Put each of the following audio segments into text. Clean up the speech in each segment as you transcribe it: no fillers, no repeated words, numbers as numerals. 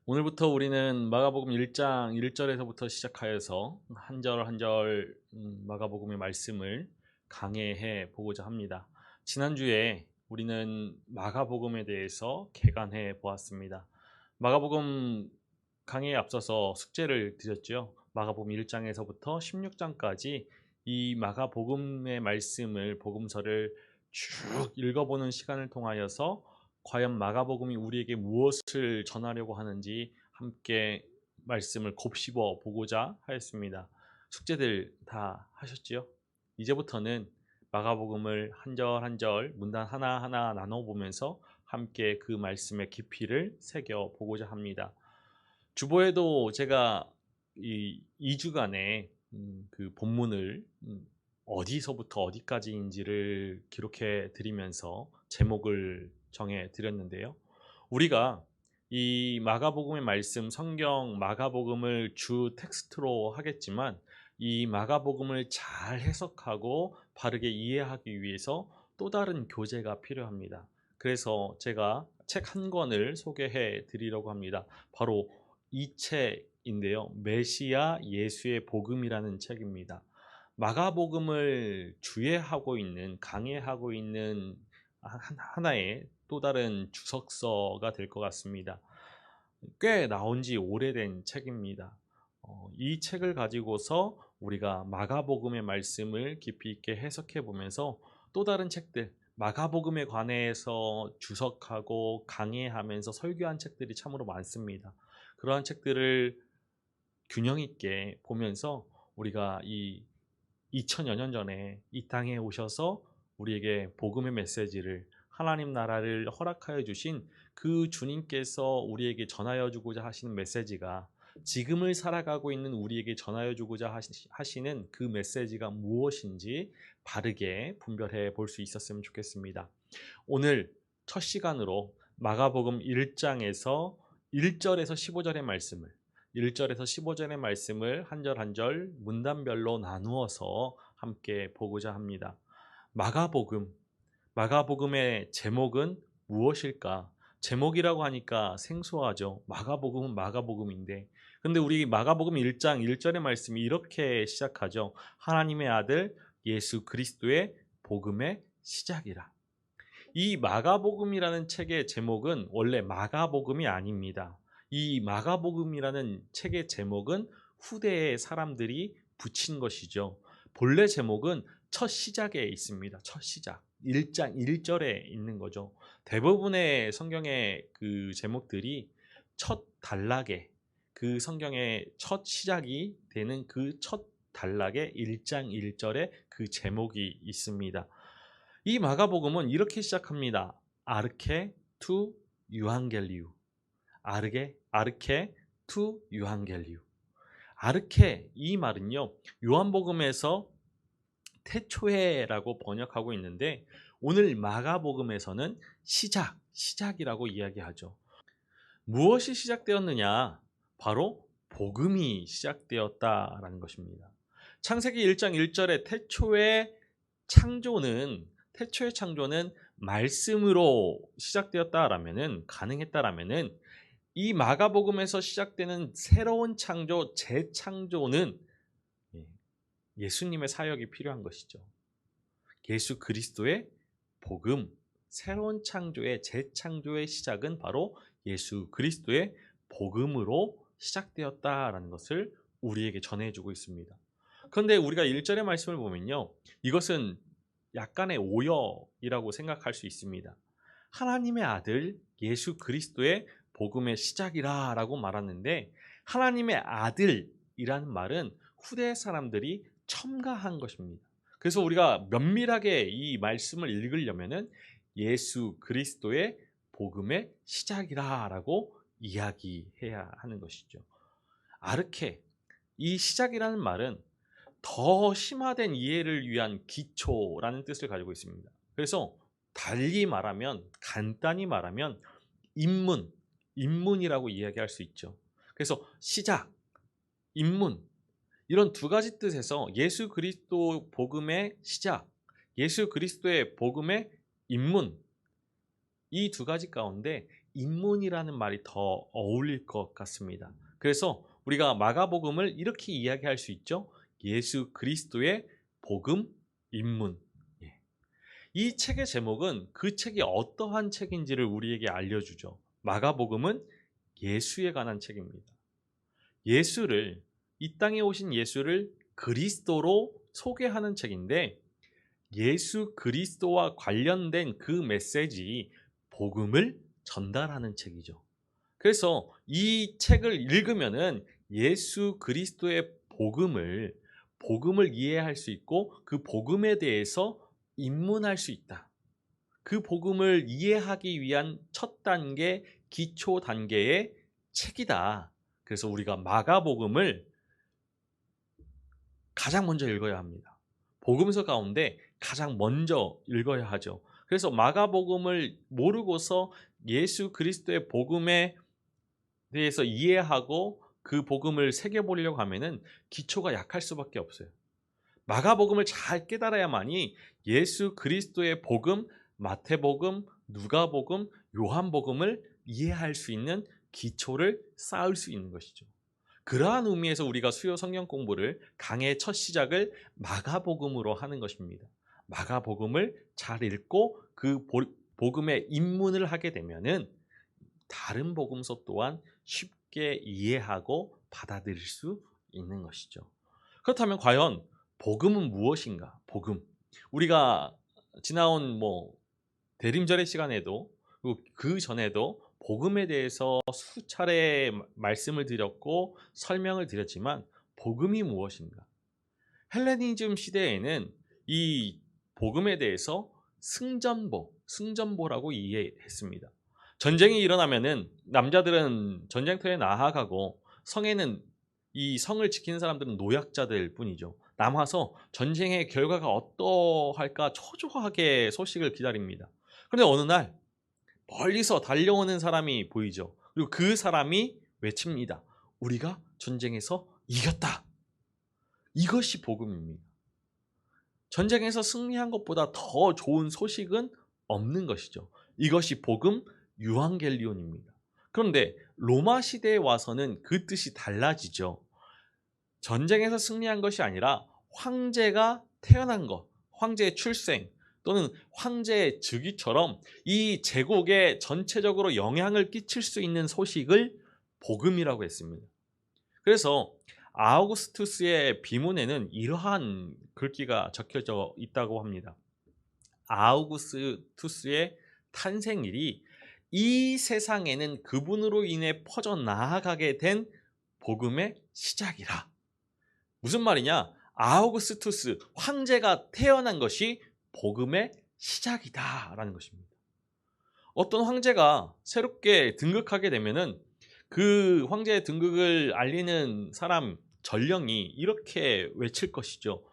오늘부터 우리는 마가복음 1장 1절에서부터 시작하여서 한 절 한 절 마가복음의 말씀을 강해해 보고자 합니다. 지난주에 우리는 마가복음에 대해서 개관해 보았습니다. 마가복음 강해에 앞서서 숙제를 드렸죠. 마가복음 1장에서부터 16장까지 이 마가복음의 말씀을 복음서를 쭉 읽어보는 시간을 통하여서 과연 마가복음이 우리에게 무엇을 전하려고 하는지 함께 말씀을 곱씹어 보고자 하였습니다. 숙제들 다 하셨지요? 이제부터는 마가복음을 한 절 한 절 문단 하나하나 나눠보면서 함께 그 말씀의 깊이를 새겨 보고자 합니다. 주보에도 제가 이 2주간의 그 본문을 어디서부터 어디까지인지를 기록해 드리면서 제목을 정해 드렸는데요. 우리가 이 마가복음의 말씀, 성경 마가복음을 주 텍스트로 하겠지만 이 마가복음을 잘 해석하고 바르게 이해하기 위해서 또 다른 교재가 필요합니다. 그래서 제가 책 한 권을 소개해 드리려고 합니다. 바로 이 책인데요. 메시아 예수의 복음이라는 책입니다. 마가복음을 주해하고 있는, 강해하고 있는 하나의 또 다른 주석서가 될 것 같습니다. 꽤 나온 지 오래된 책입니다. 이 책을 가지고서 우리가 마가복음의 말씀을 깊이 있게 해석해 보면서 또 다른 책들, 마가복음에 관해서 주석하고 강해하면서 설교한 책들이 참으로 많습니다. 그러한 책들을 균형 있게 보면서 우리가 이 2000여 년 전에 이 땅에 오셔서 우리에게 복음의 메시지를 하나님 나라를 허락하여 주신 그 주님께서 우리에게 전하여 주고자 하시는 메시지가 지금을 살아가고 있는 우리에게 전하여 주고자 하시는 그 메시지가 무엇인지 바르게 분별해 볼 수 있었으면 좋겠습니다. 오늘 첫 시간으로 마가복음 1장에서 1절에서 15절의 말씀을 1절에서 15절의 말씀을 한 절 한 절 문단별로 나누어서 함께 보고자 합니다. 마가복음의 제목은 무엇일까? 제목이라고 하니까 생소하죠. 마가복음은 마가복음인데. 근데 우리 마가복음 1장 1절의 말씀이 이렇게 시작하죠. 하나님의 아들 예수 그리스도의 복음의 시작이라. 이 마가복음이라는 책의 제목은 원래 마가복음이 아닙니다. 이 마가복음이라는 책의 제목은 후대의 사람들이 붙인 것이죠. 본래 제목은 첫 시작에 있습니다. 첫 시작. 1장 1절에 있는 거죠. 대부분의 성경의 그 제목들이 첫 단락에 그 성경의 첫 시작이 되는 그 첫 단락에 1장 1절에 그 제목이 있습니다. 이 마가복음은 이렇게 시작합니다. 아르케 투 유한겔리우. 아르케 투 유한겔리우. 아르케 이 말은요. 요한복음에서 태초에라고 번역하고 있는데 오늘 마가복음에서는 시작이라고 이야기하죠. 무엇이 시작되었느냐? 바로 복음이 시작되었다라는 것입니다. 창세기 1장 1절에 태초의 창조는 말씀으로 시작되었다라면은 가능했다라면은 이 마가복음에서 시작되는 새로운 창조, 재창조는 예수님의 사역이 필요한 것이죠. 예수 그리스도의 복음, 새로운 창조의 재창조의 시작은 바로 예수 그리스도의 복음으로 시작되었다라는 것을 우리에게 전해주고 있습니다. 그런데 우리가 1절의 말씀을 보면요. 이것은 약간의 오역이라고 생각할 수 있습니다. 하나님의 아들 예수 그리스도의 복음의 시작이라 라고 말하는데 하나님의 아들이라는 말은 후대 사람들이 첨가한 것입니다. 그래서 우리가 면밀하게 이 말씀을 읽으려면은 예수 그리스도의 복음의 시작이라 라고 이야기해야 하는 것이죠. 아르케, 이 시작이라는 말은 더 심화된 이해를 위한 기초라는 뜻을 가지고 있습니다. 그래서 간단히 말하면 입문이라고 이야기할 수 있죠. 그래서 시작, 입문 이런 두 가지 뜻에서 예수 그리스도 복음의 시작, 예수 그리스도의 복음의 입문 이 두 가지 가운데 인문이라는 말이 더 어울릴 것 같습니다. 그래서 우리가 마가복음을 이렇게 이야기할 수 있죠. 예수 그리스도의 복음 인문. 예. 이 책의 제목은 그 책이 어떠한 책인지를 우리에게 알려주죠. 마가복음은 예수에 관한 책입니다. 예수를, 이 땅에 오신 예수를 그리스도로 소개하는 책인데, 예수 그리스도와 관련된 그 메시지, 복음을 전달하는 책이죠. 그래서 이 책을 읽으면은 예수 그리스도의 복음을 이해할 수 있고 그 복음에 대해서 입문할 수 있다. 그 복음을 이해하기 위한 첫 단계, 기초 단계의 책이다. 그래서 우리가 마가복음을 가장 먼저 읽어야 합니다. 복음서 가운데 가장 먼저 읽어야 하죠. 그래서 마가복음을 모르고서 예수 그리스도의 복음에 대해서 이해하고 그 복음을 새겨보려고 하면은 기초가 약할 수밖에 없어요. 마가복음을 잘 깨달아야만이 예수 그리스도의 복음, 마태복음, 누가복음, 요한복음을 이해할 수 있는 기초를 쌓을 수 있는 것이죠. 그러한 의미에서 우리가 수요 성경 공부를 강의 첫 시작을 마가복음으로 하는 것입니다. 마가복음을 잘 읽고 그 복음의 입문을 하게 되면은 다른 복음서 또한 쉽게 이해하고 받아들일 수 있는 것이죠. 그렇다면 과연 복음은 무엇인가? 복음. 우리가 지나온 대림절의 시간에도 그 전에도 복음에 대해서 수차례 말씀을 드렸고 설명을 드렸지만 복음이 무엇인가? 헬레니즘 시대에는 이 복음에 대해서 승전보라고 이해했습니다. 전쟁이 일어나면은 남자들은 전쟁터에 나아가고 성에는 이 성을 지키는 사람들은 노약자들 뿐이죠. 남아서 전쟁의 결과가 어떠할까 초조하게 소식을 기다립니다. 그런데 어느 날 멀리서 달려오는 사람이 보이죠. 그리고 그 사람이 외칩니다. 우리가 전쟁에서 이겼다. 이것이 복음입니다. 전쟁에서 승리한 것보다 더 좋은 소식은 없는 것이죠. 이것이 복음 유앙겔리온입니다. 그런데 로마 시대에 와서는 그 뜻이 달라지죠. 전쟁에서 승리한 것이 아니라 황제가 태어난 것, 황제의 출생 또는 황제의 즉위처럼 이 제국에 전체적으로 영향을 끼칠 수 있는 소식을 복음이라고 했습니다. 그래서 아우구스투스의 비문에는 이러한 글귀가 적혀져 있다고 합니다. 아우구스투스의 탄생일이 이 세상에는 그분으로 인해 퍼져나가게 된 복음의 시작이라. 무슨 말이냐? 아우구스투스 황제가 태어난 것이 복음의 시작이다라는 것입니다. 어떤 황제가 새롭게 등극하게 되면은 그 황제의 등극을 알리는 사람 전령이 이렇게 외칠 것이죠.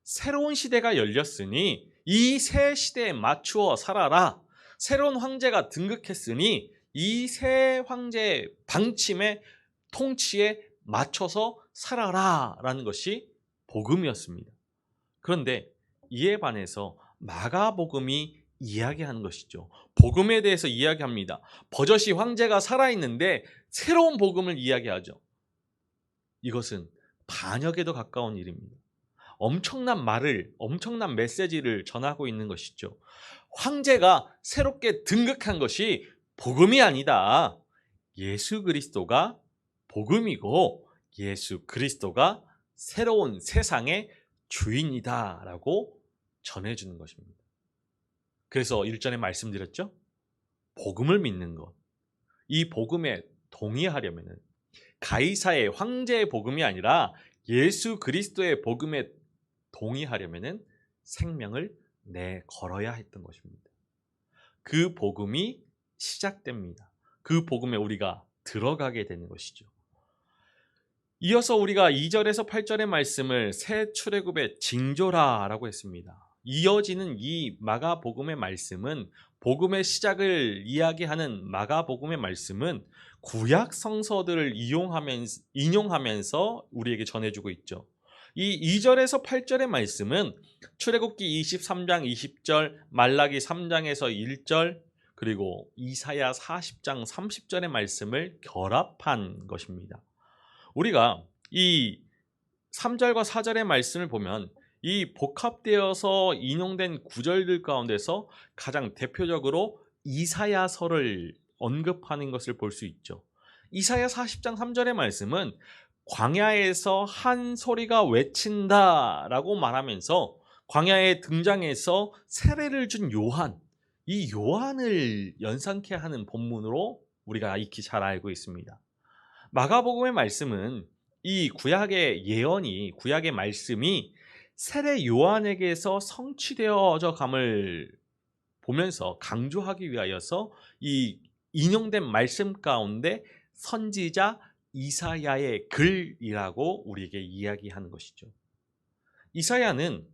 새로운 시대가 열렸으니 이 새 시대에 맞추어 살아라. 새로운 황제가 등극했으니 이 새 황제의 방침에 통치에 맞춰서 살아라 라는 것이 복음이었습니다. 그런데 이에 반해서 마가복음이 이야기하는 것이죠. 복음에 대해서 이야기합니다. 버젓이 황제가 살아있는데 새로운 복음을 이야기하죠. 이것은 반역에도 가까운 일입니다. 엄청난 메시지를 전하고 있는 것이죠. 황제가 새롭게 등극한 것이 복음이 아니다. 예수 그리스도가 복음이고 예수 그리스도가 새로운 세상의 주인이다 라고 전해주는 것입니다. 그래서 일전에 말씀드렸죠. 복음을 믿는 것. 이 복음에 동의하려면 가이사의 황제의 복음이 아니라 예수 그리스도의 복음에 동의하려면 생명을 내걸어야 했던 것입니다. 그 복음이 시작됩니다. 그 복음에 우리가 들어가게 되는 것이죠. 이어서 우리가 2절에서 8절의 말씀을 새 출애굽의 징조라라고 했습니다. 이어지는 이 마가복음의 말씀은 복음의 시작을 이야기하는 마가복음의 말씀은 구약 성서들을 인용하면서 우리에게 전해주고 있죠. 이 2절에서 8절의 말씀은 출애굽기 23장 20절, 말라기 3장에서 1절, 그리고 이사야 40장 30절의 말씀을 결합한 것입니다. 우리가 이 3절과 4절의 말씀을 보면 이 복합되어서 인용된 구절들 가운데서 가장 대표적으로 이사야서를 언급하는 것을 볼 수 있죠. 이사야 40장 3절의 말씀은 광야에서 한 소리가 외친다 라고 말하면서 광야에 등장해서 세례를 준 요한, 이 요한을 연상케 하는 본문으로 우리가 익히 잘 알고 있습니다. 마가복음의 말씀은 이 구약의 예언이, 구약의 말씀이 세례 요한에게서 성취되어져 감을 보면서 강조하기 위하여서 이 인용된 말씀 가운데 선지자 이사야의 글이라고 우리에게 이야기하는 것이죠. 이사야는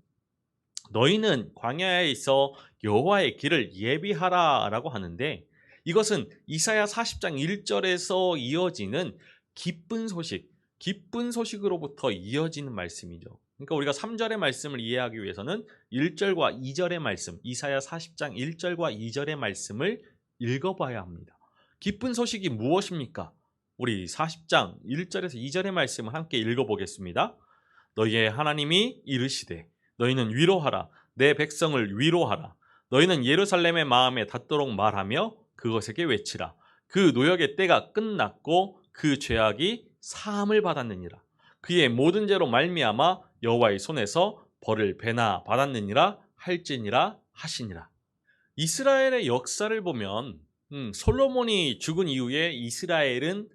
너희는 광야에 있어 여호와의 길을 예비하라 라고 하는데, 이것은 이사야 40장 1절에서 이어지는 기쁜 소식으로부터 이어지는 말씀이죠. 그러니까 우리가 3절의 말씀을 이해하기 위해서는 1절과 2절의 말씀, 이사야 40장 1절과 2절의 말씀을 읽어봐야 합니다. 기쁜 소식이 무엇입니까? 우리 40장 1절에서 2절의 말씀을 함께 읽어보겠습니다. 너희의 하나님이 이르시되 너희는 위로하라, 내 백성을 위로하라. 너희는 예루살렘의 마음에 닿도록 말하며 그것에게 외치라. 그 노역의 때가 끝났고 그 죄악이 사함을 받았느니라. 그의 모든 죄로 말미암아 여호와의 손에서 벌을 배나 받았느니라 할지니라 하시니라. 이스라엘의 역사를 보면 솔로몬이 죽은 이후에 이스라엘은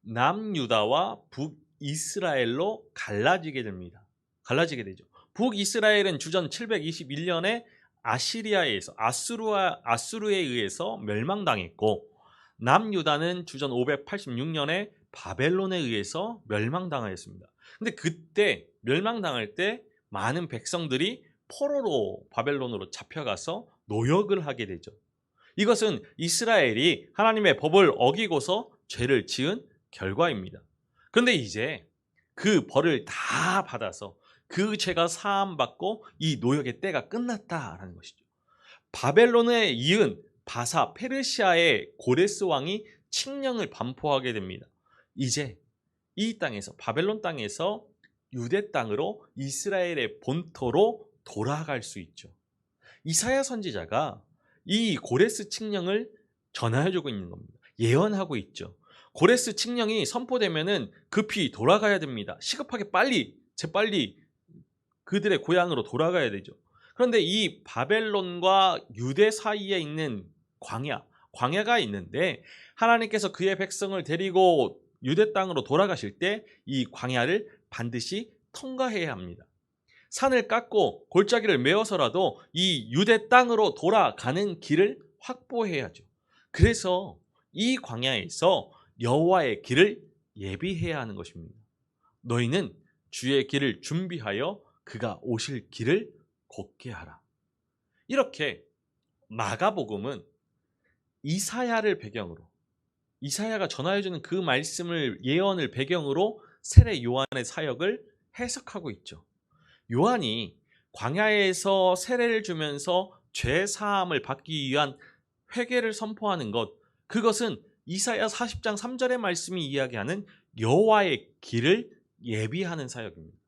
남유다와 북이스라엘로 갈라지게 되죠. 북이스라엘은 주전 721년에 아수르에 의해서 멸망당했고, 남유다는 주전 586년에 바벨론에 의해서 멸망당하였습니다. 근데 그때 멸망당할 때 많은 백성들이 포로로 바벨론으로 잡혀가서 노역을 하게 되죠. 이것은 이스라엘이 하나님의 법을 어기고서 죄를 지은 결과입니다. 그런데 이제 그 벌을 다 받아서 그 죄가 사함받고 이 노역의 때가 끝났다라는 것이죠. 바벨론에 이은 바사 페르시아의 고레스 왕이 칙령을 반포하게 됩니다. 이제 이 땅에서, 바벨론 땅에서 유대 땅으로, 이스라엘의 본토로 돌아갈 수 있죠. 이사야 선지자가 이 고레스 칙령을 전하여주고 있는 겁니다. 예언하고 있죠. 고레스 칙령이 선포되면은 급히 돌아가야 됩니다. 시급하게 재빨리 그들의 고향으로 돌아가야 되죠. 그런데 이 바벨론과 유대 사이에 있는 광야가 있는데, 하나님께서 그의 백성을 데리고 유대 땅으로 돌아가실 때 이 광야를 반드시 통과해야 합니다. 산을 깎고 골짜기를 메어서라도 이 유대 땅으로 돌아가는 길을 확보해야죠. 그래서 이 광야에서 여호와의 길을 예비해야 하는 것입니다. 너희는 주의 길을 준비하여 그가 오실 길을 곧게 하라. 이렇게 마가복음은 이사야를 배경으로, 이사야가 전하여주는 그 말씀을, 예언을 배경으로 세례 요한의 사역을 해석하고 있죠. 요한이 광야에서 세례를 주면서 죄 사함을 받기 위한 회개를 선포하는 것, 그것은 이사야 40장 3절의 말씀이 이야기하는 여호와의 길을 예비하는 사역입니다.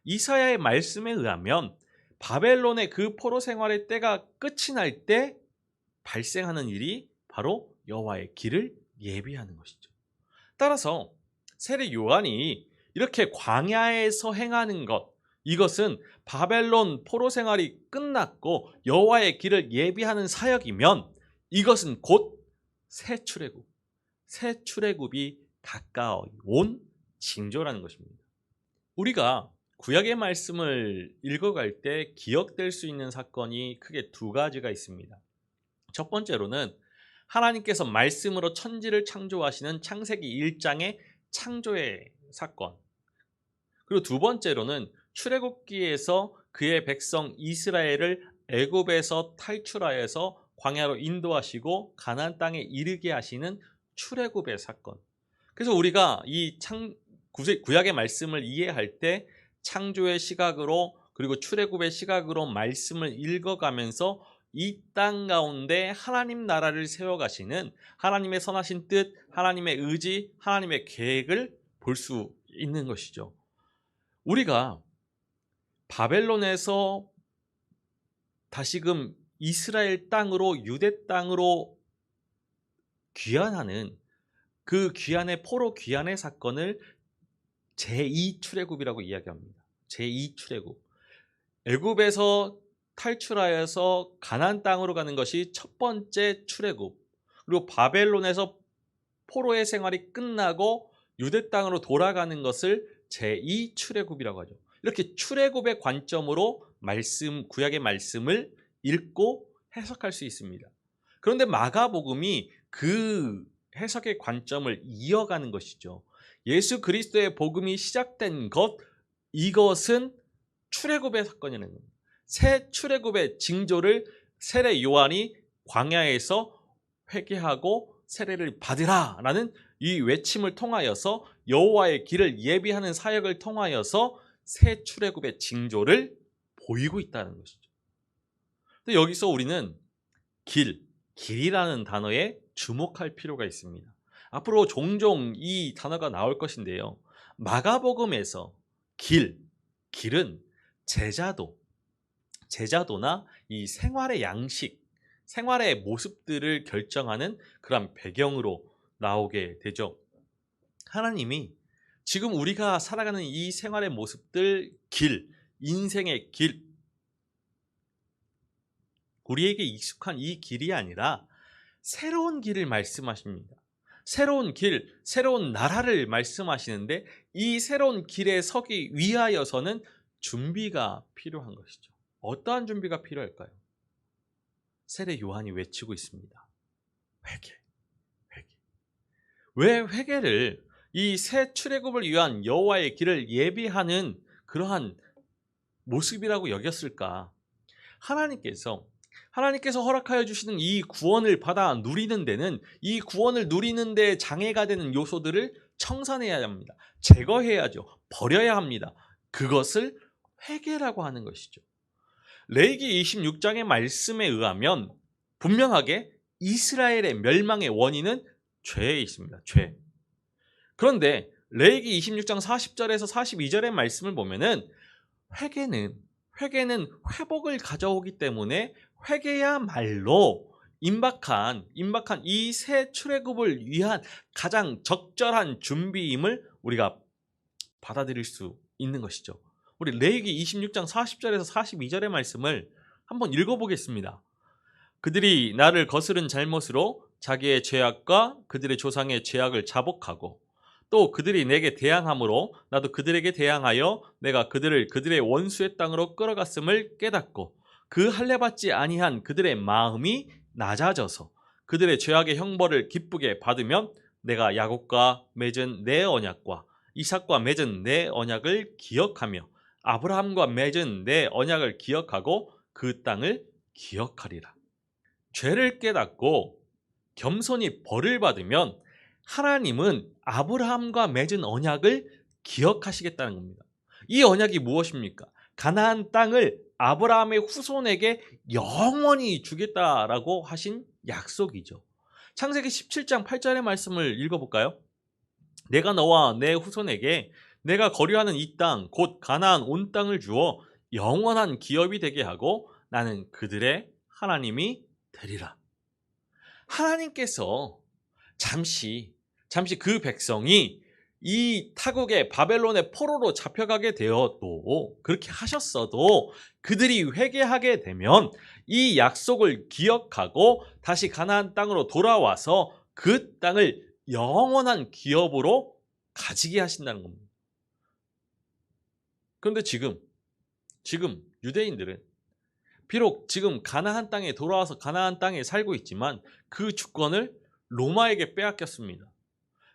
이사야의 말씀에 의하면 바벨론의 그 포로 생활의 때가 끝이 날 때 발생하는 일이 바로 여호와의 길을 예비하는 것이죠. 따라서 세례 요한이 이렇게 광야에서 행하는 것, 이것은 바벨론 포로 생활이 끝났고 여호와의 길을 예비하는 사역이면 이것은 곧 새 출애굽이 가까운 징조라는 것입니다. 우리가 구약의 말씀을 읽어갈 때 기억될 수 있는 사건이 크게 두 가지가 있습니다. 첫 번째로는 하나님께서 말씀으로 천지를 창조하시는 창세기 1장의 창조의 사건, 그리고 두 번째로는 출애굽기에서 그의 백성 이스라엘을 애굽에서 탈출하여서 광야로 인도하시고 가나안 땅에 이르게 하시는 출애굽의 사건. 그래서 우리가 이 구약의 말씀을 이해할 때 창조의 시각으로, 그리고 출애굽의 시각으로 말씀을 읽어가면서 이 땅 가운데 하나님 나라를 세워가시는 하나님의 선하신 뜻, 하나님의 의지, 하나님의 계획을 볼 수 있는 것이죠. 우리가 바벨론에서 다시금 이스라엘 땅으로, 유대 땅으로 귀환하는 그 귀환의, 포로 귀환의 사건을 제2 출애굽이라고 이야기합니다. 제2 출애굽. 애굽에서 탈출하여서 가나안 땅으로 가는 것이 첫 번째 출애굽. 그리고 바벨론에서 포로의 생활이 끝나고 유대 땅으로 돌아가는 것을 제2 출애굽이라고 하죠. 이렇게 출애굽의 관점으로 구약의 말씀을 읽고 해석할 수 있습니다. 그런데 마가복음이 그 해석의 관점을 이어가는 것이죠. 예수 그리스도의 복음이 시작된 이것은 출애굽의 사건이라는 겁니다. 새 출애굽의 징조를 세례 요한이 광야에서 회개하고 세례를 받으라라는 이 외침을 통하여서 여호와의 길을 예비하는 사역을 통하여서 새 출애굽의 징조를 보이고 있다는 것이죠. 근데 여기서 우리는 길이라는 단어에 주목할 필요가 있습니다. 앞으로 종종 이 단어가 나올 것인데요. 마가복음에서 길은 제자도나 이 생활의 양식, 생활의 모습들을 결정하는 그런 배경으로 나오게 되죠. 하나님이 지금 우리가 살아가는 이 생활의 모습들, 인생의 길, 우리에게 익숙한 이 길이 아니라 새로운 길을 말씀하십니다. 새로운 길, 새로운 나라를 말씀하시는데 이 새로운 길에 서기 위하여서는 준비가 필요한 것이죠. 어떠한 준비가 필요할까요? 세례 요한이 외치고 있습니다. 회개. 왜 회개를 이 새 출애굽을 위한 여호와의 길을 예비하는 그러한 모습이라고 여겼을까? 하나님께서 허락하여 주시는 이 구원을 받아 누리는 데는 이 구원을 누리는 데 장애가 되는 요소들을 청산해야 합니다. 제거해야죠. 버려야 합니다. 그것을 회개라고 하는 것이죠. 레위기 26장의 말씀에 의하면 분명하게 이스라엘의 멸망의 원인은 죄에 있습니다. 죄. 그런데 레위기 26장 40절에서 42절의 말씀을 보면은 회개는 회복을 가져오기 때문에 회개야말로 임박한 이 새 출애굽을 위한 가장 적절한 준비임을 우리가 받아들일 수 있는 것이죠. 우리 레위기 26장 40절에서 42절의 말씀을 한번 읽어보겠습니다. 그들이 나를 거스른 잘못으로 자기의 죄악과 그들의 조상의 죄악을 자복하고 또 그들이 내게 대항함으로 나도 그들에게 대항하여 내가 그들의 원수의 땅으로 끌어갔음을 깨닫고 그 할례받지 아니한 그들의 마음이 낮아져서 그들의 죄악의 형벌을 기쁘게 받으면 내가 야곱과 맺은 내 언약과 이삭과 맺은 내 언약을 기억하며 아브라함과 맺은 내 언약을 기억하고 그 땅을 기억하리라. 죄를 깨닫고 겸손히 벌을 받으면 하나님은 아브라함과 맺은 언약을 기억하시겠다는 겁니다. 이 언약이 무엇입니까? 가나안 땅을 아브라함의 후손에게 영원히 주겠다라고 하신 약속이죠. 창세기 17장 8절의 말씀을 읽어볼까요? 내가 너와 내 후손에게 내가 거류하는 이 땅 곧 가나안 온 땅을 주어 영원한 기업이 되게 하고 나는 그들의 하나님이 되리라. 하나님께서 잠시 그 백성이 이 타국의 바벨론의 포로로 잡혀가게 되어도 그렇게 하셨어도 그들이 회개하게 되면 이 약속을 기억하고 다시 가나안 땅으로 돌아와서 그 땅을 영원한 기업으로 가지게 하신다는 겁니다. 그런데 지금 유대인들은 비록 지금 가나안 땅에 돌아와서 가나안 땅에 살고 있지만 그 주권을 로마에게 빼앗겼습니다.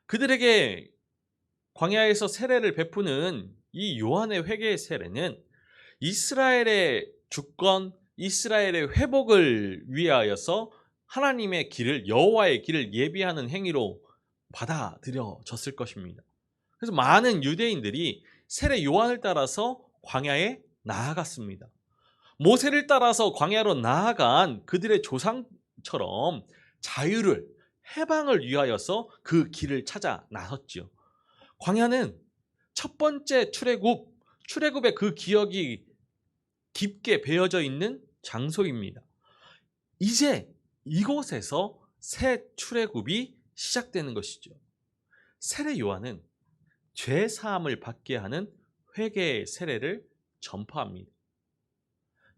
그들에게 광야에서 세례를 베푸는 이 요한의 회개의 세례는 이스라엘의 주권, 이스라엘의 회복을 위하여서 하나님의 길을, 여호와의 길을 예비하는 행위로 받아들여졌을 것입니다. 그래서 많은 유대인들이 세례 요한을 따라서 광야에 나아갔습니다. 모세를 따라서 광야로 나아간 그들의 조상처럼 자유를, 해방을 위하여서 그 길을 찾아 나섰지요. 광야는 첫 번째 출애굽의 그 기억이 깊게 배어져 있는 장소입니다. 이제 이곳에서 새 출애굽이 시작되는 것이죠. 세례 요한은 죄 사함을 받게 하는 회개의 세례를 전파합니다.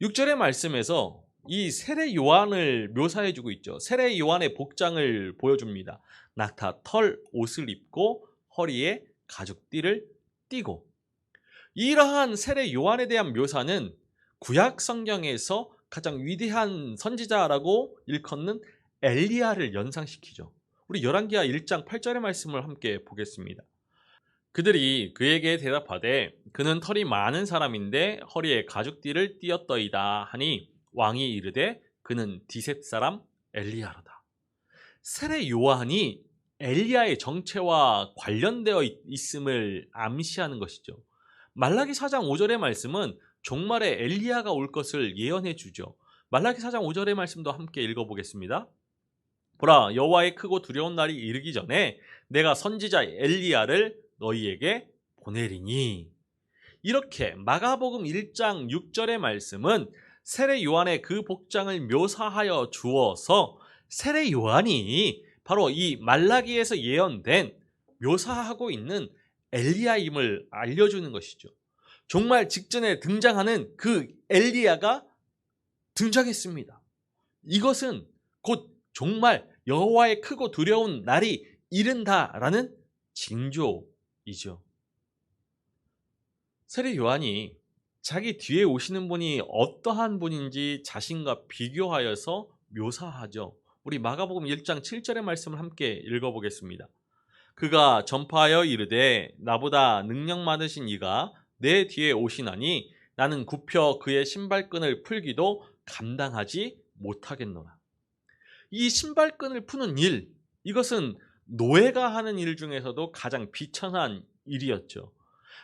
6절의 말씀에서 이 세례 요한을 묘사해 주고 있죠. 세례 요한의 복장을 보여줍니다. 낙타 털 옷을 입고 허리에 가죽띠를 띠고, 이러한 세례 요한에 대한 묘사는 구약 성경에서 가장 위대한 선지자라고 일컫는 엘리야를 연상시키죠. 우리 열왕기하 1장 8절의 말씀을 함께 보겠습니다. 그들이 그에게 대답하되 그는 털이 많은 사람인데 허리에 가죽띠를 띠었더이다 하니 왕이 이르되 그는 디셉 사람 엘리야로다. 세례 요한이 엘리야의 정체와 관련되어 있음을 암시하는 것이죠. 말라기 4장 5절의 말씀은 종말에 엘리야가 올 것을 예언해 주죠. 말라기 4장 5절의 말씀도 함께 읽어보겠습니다. 보라, 여호와의 크고 두려운 날이 이르기 전에 내가 선지자 엘리야를 너희에게 보내리니. 이렇게 마가복음 1장 6절의 말씀은 세례 요한의 그 복장을 묘사하여 주어서 세례 요한이 바로 이 말라기에서 예언된 묘사하고 있는 엘리야임을 알려주는 것이죠. 종말 직전에 등장하는 그 엘리야가 등장했습니다. 이것은 곧 정말 여호와의 크고 두려운 날이 이른다라는 징조이죠. 세례 요한이 자기 뒤에 오시는 분이 어떠한 분인지 자신과 비교하여서 묘사하죠. 우리 마가복음 1장 7절의 말씀을 함께 읽어보겠습니다. 그가 전파하여 이르되 나보다 능력 많으신 이가 내 뒤에 오시나니 나는 굽혀 그의 신발끈을 풀기도 감당하지 못하겠노라. 이 신발끈을 푸는 일, 이것은 노예가 하는 일 중에서도 가장 비천한 일이었죠.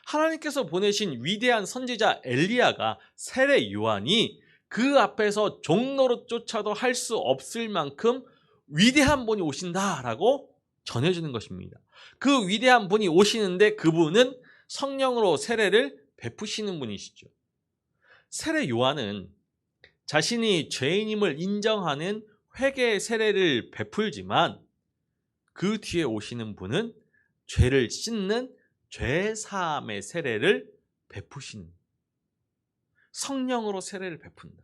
하나님께서 보내신 위대한 선지자 엘리야가, 세례 요한이 그 앞에서 종로로 쫓아도 할 수 없을 만큼 위대한 분이 오신다라고 전해주는 것입니다. 그 위대한 분이 오시는데 그분은 성령으로 세례를 베푸시는 분이시죠. 세례 요한은 자신이 죄인임을 인정하는 회개의 세례를 베풀지만 그 뒤에 오시는 분은 죄를 씻는 죄사함의 세례를 베푸시는, 성령으로 세례를 베푼다.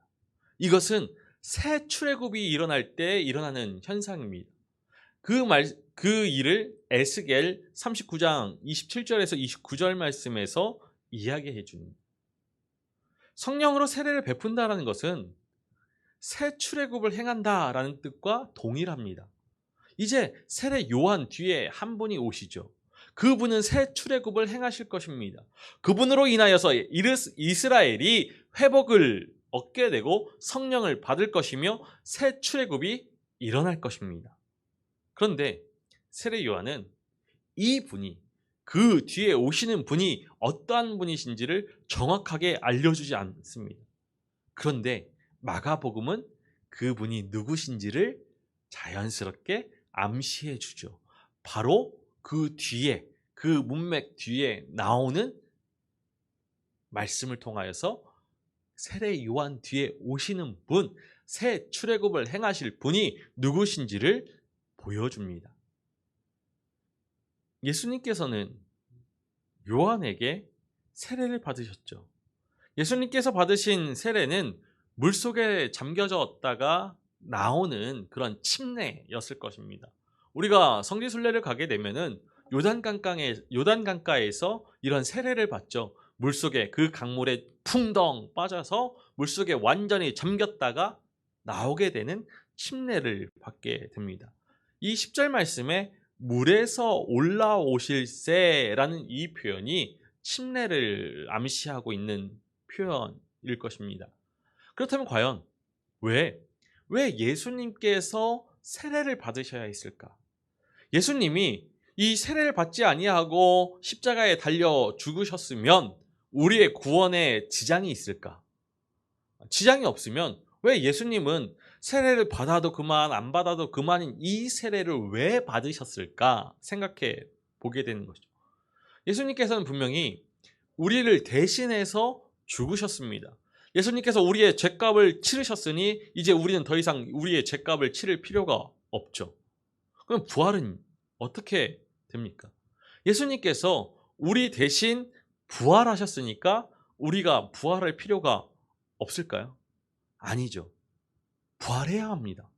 이것은 새 출애굽이 일어날 때 일어나는 현상입니다. 그 일을 에스겔 39장 27절에서 29절 말씀에서 이야기해 줍니다. 성령으로 세례를 베푼다라는 것은 새 출애굽을 행한다라는 뜻과 동일합니다. 이제 세례 요한 뒤에 한 분이 오시죠. 그분은 새 출애굽을 행하실 것입니다. 그분으로 인하여서 이스라엘이 회복을 얻게 되고 성령을 받을 것이며 새 출애굽이 일어날 것입니다. 그런데 세례 요한은 이 분이, 그 뒤에 오시는 분이 어떠한 분이신지를 정확하게 알려주지 않습니다. 그런데 마가복음은 그분이 누구신지를 자연스럽게 암시해 주죠. 바로 그 뒤에, 그 문맥 뒤에 나오는 말씀을 통하여서 세례 요한 뒤에 오시는 분, 새 출애굽을 행하실 분이 누구신지를 보여줍니다. 예수님께서는 요한에게 세례를 받으셨죠. 예수님께서 받으신 세례는 물속에 잠겨졌다가 나오는 그런 침례였을 것입니다. 우리가 성지순례를 가게 되면은 요단강가에서 이런 세례를 받죠. 물속에, 그 강물에 풍덩 빠져서 물속에 완전히 잠겼다가 나오게 되는 침례를 받게 됩니다. 이 10절 말씀에 물에서 올라오실세라는 이 표현이 침례를 암시하고 있는 표현일 것입니다. 그렇다면 과연 왜 예수님께서 세례를 받으셔야 했을까? 예수님이 이 세례를 받지 아니하고 십자가에 달려 죽으셨으면 우리의 구원에 지장이 있을까? 지장이 없으면 왜 예수님은 세례를 받아도 그만 안 받아도 그만인 이 세례를 왜 받으셨을까 생각해 보게 되는 것이죠. 예수님께서는 분명히 우리를 대신해서 죽으셨습니다. 예수님께서 우리의 죄값을 치르셨으니 이제 우리는 더 이상 우리의 죄값을 치를 필요가 없죠. 그럼 부활은 어떻게 됩니까? 예수님께서 우리 대신 부활하셨으니까 우리가 부활할 필요가 없을까요? 아니죠. 부활해야 합니다.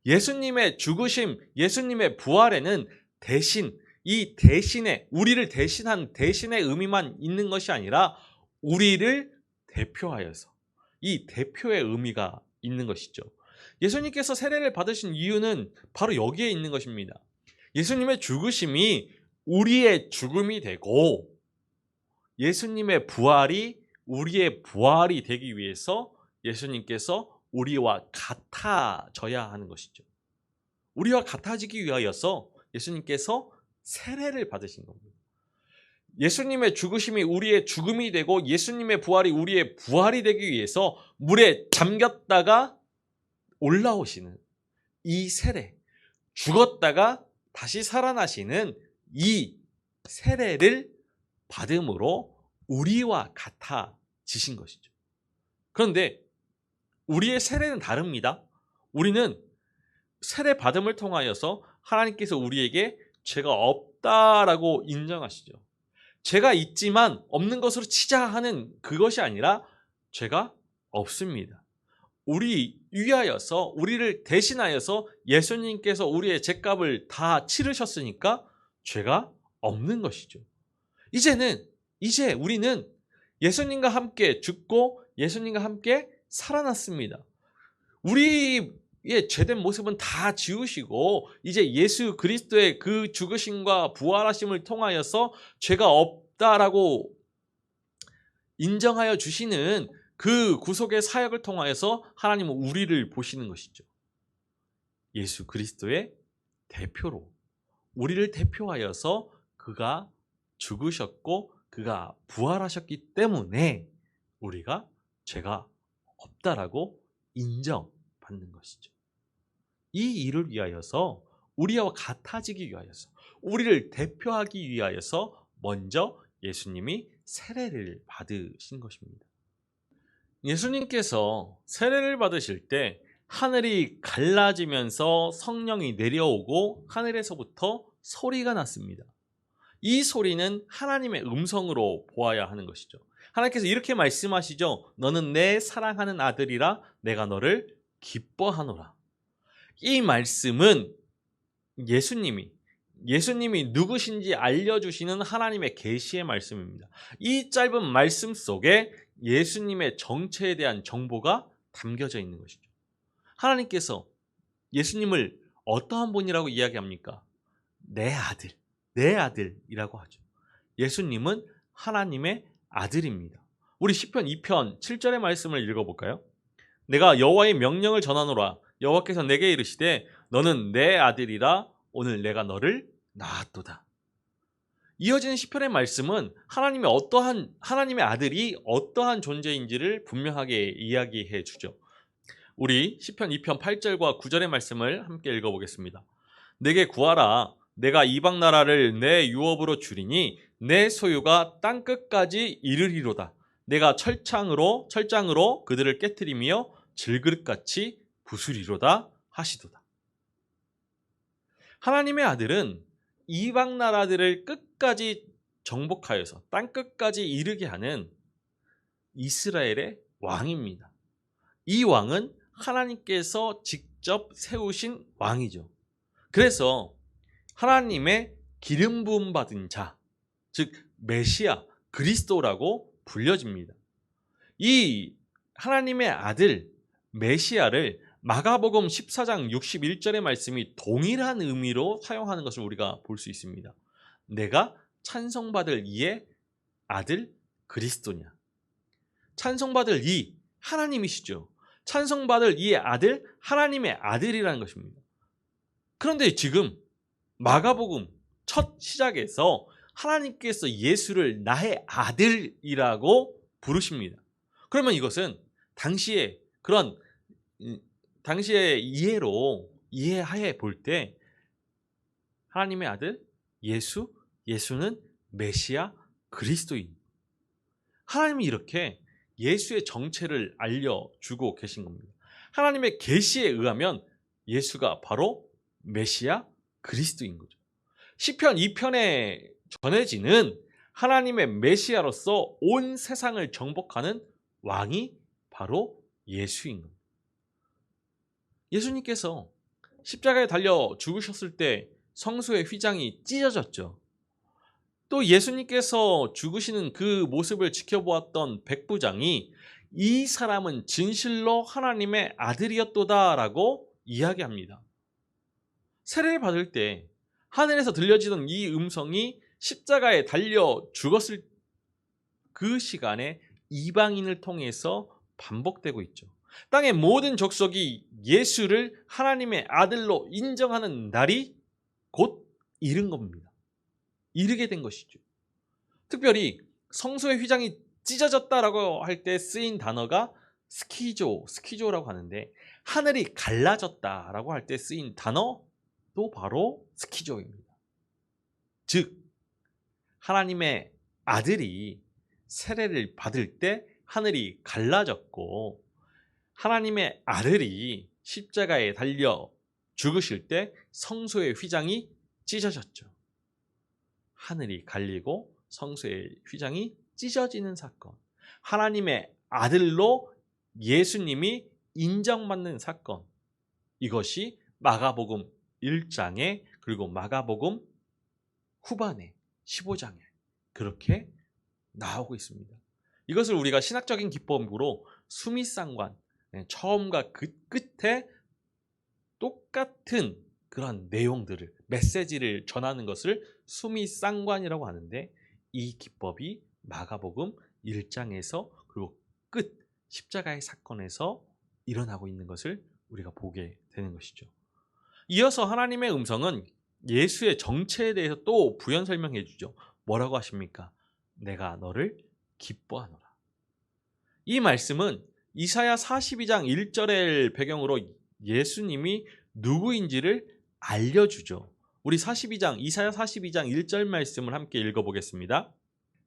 예수님의 죽으심, 예수님의 부활에는 대신, 이 대신에, 우리를 대신한 대신의 의미만 있는 것이 아니라 우리를 대표하여서 이 대표의 의미가 있는 것이죠. 예수님께서 세례를 받으신 이유는 바로 여기에 있는 것입니다. 예수님의 죽으심이 우리의 죽음이 되고 예수님의 부활이 우리의 부활이 되기 위해서 예수님께서 우리와 같아져야 하는 것이죠. 우리와 같아지기 위하여서 예수님께서 세례를 받으신 겁니다. 예수님의 죽으심이 우리의 죽음이 되고 예수님의 부활이 우리의 부활이 되기 위해서 물에 잠겼다가 올라오시는 이 세례, 죽었다가 다시 살아나시는 이 세례를 받음으로 우리와 같아지신 것이죠. 그런데 우리의 세례는 다릅니다. 우리는 세례 받음을 통하여서 하나님께서 우리에게 죄가 없다라고 인정하시죠. 죄가 있지만 없는 것으로 치자 하는 그것이 아니라 죄가 없습니다. 우리 위하여서 우리를 대신하여서 예수님께서 우리의 죄값을 다 치르셨으니까 죄가 없는 것이죠. 이제 우리는 예수님과 함께 죽고 예수님과 함께 살아났습니다. 우리의 죄된 모습은 다 지우시고 이제 예수 그리스도의 그 죽으심과 부활하심을 통하여서 죄가 없다라고 인정하여 주시는 그 구속의 사역을 통하여서 하나님은 우리를 보시는 것이죠. 예수 그리스도의 대표로 우리를 대표하여서 그가 죽으셨고 그가 부활하셨기 때문에 우리가 죄가 없다라고 인정받는 것이죠. 이 일을 위하여서 우리와 같아지기 위하여서 우리를 대표하기 위하여서 먼저 예수님이 세례를 받으신 것입니다. 예수님께서 세례를 받으실 때 하늘이 갈라지면서 성령이 내려오고 하늘에서부터 소리가 났습니다. 이 소리는 하나님의 음성으로 보아야 하는 것이죠. 하나님께서 이렇게 말씀하시죠. 너는 내 사랑하는 아들이라 내가 너를 기뻐하노라. 이 말씀은 예수님이 누구신지 알려주시는 하나님의 계시의 말씀입니다. 이 짧은 말씀 속에 예수님의 정체에 대한 정보가 담겨져 있는 것이죠. 하나님께서 예수님을 어떠한 분이라고 이야기합니까? 내 아들이라고 하죠. 예수님은 하나님의 아들입니다. 우리 시편 2편 7절의 말씀을 읽어볼까요? 내가 여호와의 명령을 전하노라. 여호와께서 내게 이르시되 너는 내 아들이라 오늘 내가 너를 낳았도다. 이어지는 시편의 말씀은 하나님의 아들이 어떠한 존재인지를 분명하게 이야기해 주죠. 우리 시편 2편 8절과 9절의 말씀을 함께 읽어보겠습니다. 내게 구하라. 내가 이방 나라를 내 유업으로 주리니 내 소유가 땅 끝까지 이르리로다. 내가 철장으로 그들을 깨트리며 질그릇같이 부수리로다 하시도다. 하나님의 아들은 이방 나라들을 끝까지 정복하여서 땅 끝까지 이르게 하는 이스라엘의 왕입니다. 이 왕은 하나님께서 직접 세우신 왕이죠. 그래서 하나님의 기름 부음 받은 자, 즉 메시아, 그리스도라고 불려집니다. 이 하나님의 아들 메시아를 마가복음 14장 61절의 말씀이 동일한 의미로 사용하는 것을 우리가 볼 수 있습니다. 내가 찬송받을 이의 아들 그리스도냐. 찬송받을 이 하나님이시죠. 찬송받을 이의 아들 하나님의 아들이라는 것입니다. 그런데 지금 마가복음 첫 시작에서 하나님께서 예수를 나의 아들이라고 부르십니다. 그러면 이것은 당시에 그런 당시의 이해하에 볼 때 하나님의 아들 예수는 메시아 그리스도인. 하나님이 이렇게 예수의 정체를 알려주고 계신 겁니다. 하나님의 계시에 의하면 예수가 바로 메시아 그리스도인 거죠. 시편 2편에 전해지는 하나님의 메시아로서 온 세상을 정복하는 왕이 바로 예수인 겁니다. 예수님께서 십자가에 달려 죽으셨을 때 성소의 휘장이 찢어졌죠. 또 예수님께서 죽으시는 그 모습을 지켜보았던 백부장이 이 사람은 진실로 하나님의 아들이었도다라고 이야기합니다. 세례를 받을 때 하늘에서 들려지던 이 음성이 십자가에 달려 죽었을 그 시간에 이방인을 통해서 반복되고 있죠. 땅의 모든 족속이 예수를 하나님의 아들로 인정하는 날이 곧 이른 겁니다. 이르게 된 것이죠. 특별히 성소의 휘장이 찢어졌다라고 할 때 쓰인 단어가 스키조라고 하는데, 하늘이 갈라졌다라고 할 때 쓰인 단어도 바로 스키조입니다. 즉 하나님의 아들이 세례를 받을 때 하늘이 갈라졌고, 하나님의 아들이 십자가에 달려 죽으실 때 성소의 휘장이 찢어졌죠. 하늘이 갈리고 성소의 휘장이 찢어지는 사건, 하나님의 아들로 예수님이 인정받는 사건, 이것이 마가복음 1장에 그리고 마가복음 후반에 15장에 그렇게 나오고 있습니다. 이것을 우리가 신학적인 기법으로 수미상관, 처음과 그 끝에 똑같은 그런 내용들을, 메시지를 전하는 것을 수미상관이라고 하는데, 이 기법이 마가복음 1장에서 그리고 끝 십자가의 사건에서 일어나고 있는 것을 우리가 보게 되는 것이죠. 이어서 하나님의 음성은 예수의 정체에 대해서 또 부연 설명해 주죠. 뭐라고 하십니까? 내가 너를 기뻐하노라. 이 말씀은 이사야 42장 1절을 배경으로 예수님이 누구인지를 알려주죠. 우리 이사야 42장 1절 말씀을 함께 읽어보겠습니다.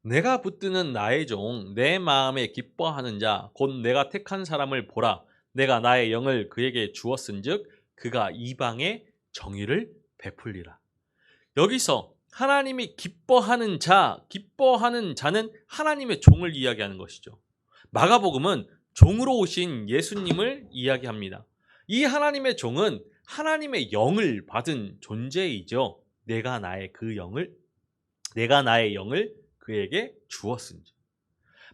내가 붙드는 나의 종, 내 마음에 기뻐하는 자, 곧 내가 택한 사람을 보라. 내가 나의 영을 그에게 주었은즉 그가 이방에 정의를 베풀리라. 여기서 하나님이 기뻐하는 자는 하나님의 종을 이야기하는 것이죠. 마가복음은 종으로 오신 예수님을 이야기합니다. 이 하나님의 종은 하나님의 영을 받은 존재이죠. 내가 나의 영을 그에게 주었은지.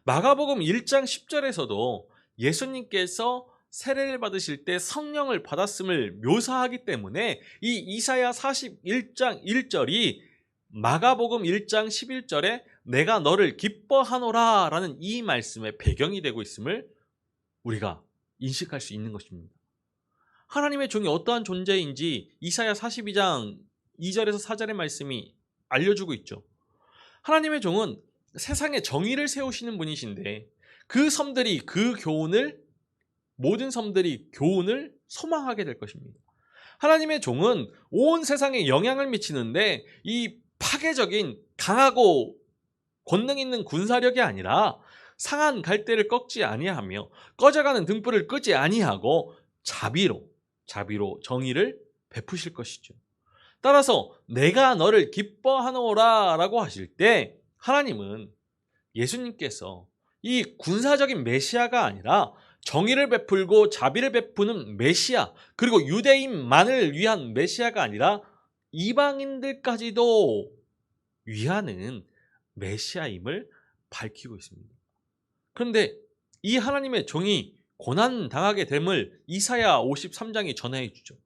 마가복음 1장 10절에서도 예수님께서 세례를 받으실 때 성령을 받았음을 묘사하기 때문에 이 이사야 41장 1절이 마가복음 1장 11절에 내가 너를 기뻐하노라 라는 이 말씀의 배경이 되고 있음을 우리가 인식할 수 있는 것입니다. 하나님의 종이 어떠한 존재인지 이사야 42장 2절에서 4절의 말씀이 알려주고 있죠. 하나님의 종은 세상에 정의를 세우시는 분이신데 모든 섬들이 교훈을 소망하게 될 것입니다. 하나님의 종은 온 세상에 영향을 미치는데 이 파괴적인 강하고 권능 있는 군사력이 아니라 상한 갈대를 꺾지 아니하며 꺼져가는 등불을 끄지 아니하고 자비로 정의를 베푸실 것이죠. 따라서 내가 너를 기뻐하노라 라고 하실 때 하나님은, 예수님께서 이 군사적인 메시아가 아니라 정의를 베풀고 자비를 베푸는 메시아, 그리고 유대인만을 위한 메시아가 아니라 이방인들까지도 위하는 메시아임을 밝히고 있습니다. 그런데 이 하나님의 종이 고난당하게 됨을 이사야 53장이 전해 주죠.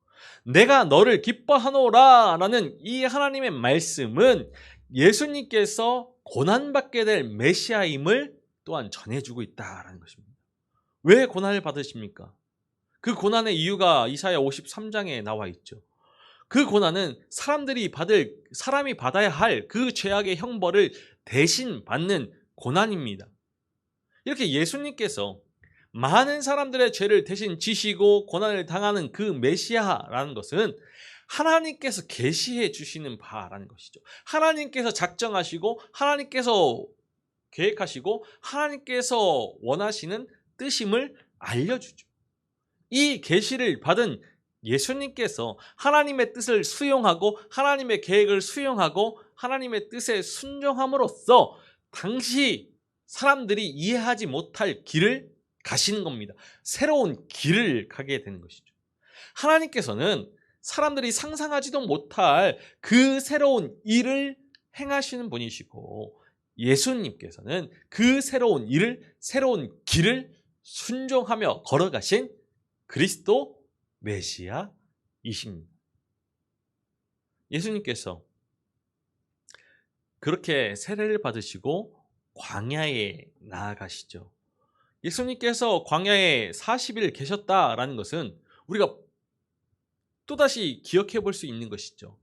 내가 너를 기뻐하노라 라는 이 하나님의 말씀은 예수님께서 고난받게 될 메시아임을 또한 전해주고 있다는 것입니다. 왜 고난을 받으십니까? 그 고난의 이유가 이사야 53장에 나와 있죠. 그 고난은 사람이 받아야 할 그 죄악의 형벌을 대신 받는 고난입니다. 이렇게 예수님께서 많은 사람들의 죄를 대신 지시고 고난을 당하는 그 메시아라는 것은 하나님께서 계시해 주시는 바라는 것이죠. 하나님께서 작정하시고 하나님께서 계획하시고 하나님께서 원하시는 뜻임을 알려주죠. 이 계시를 받은 예수님께서 하나님의 뜻을 수용하고 하나님의 계획을 수용하고 하나님의 뜻에 순종함으로써 당시 사람들이 이해하지 못할 길을 가시는 겁니다. 새로운 길을 가게 되는 것이죠. 하나님께서는 사람들이 상상하지도 못할 그 새로운 일을 행하시는 분이시고 예수님께서는 그 새로운 일을, 새로운 길을 순종하며 걸어가신 그리스도 메시아이십니다. 예수님께서 그렇게 세례를 받으시고 광야에 나아가시죠. 예수님께서 광야에 40일 계셨다라는 것은 우리가 또다시 기억해 볼 수 있는 것이죠.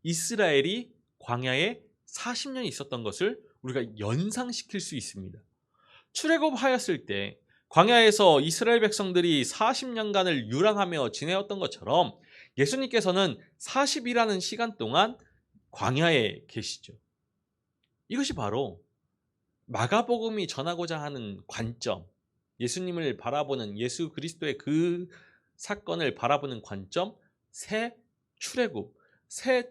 이스라엘이 광야에 40년 있었던 것을 우리가 연상시킬 수 있습니다. 출애굽하였을 때 광야에서 이스라엘 백성들이 40년간을 유랑하며 지내었던 것처럼 예수님께서는 40이라는 시간 동안 광야에 계시죠. 이것이 바로 마가복음이 전하고자 하는 관점, 예수님을 바라보는 예수 그리스도의 그 사건을 바라보는 관점, 새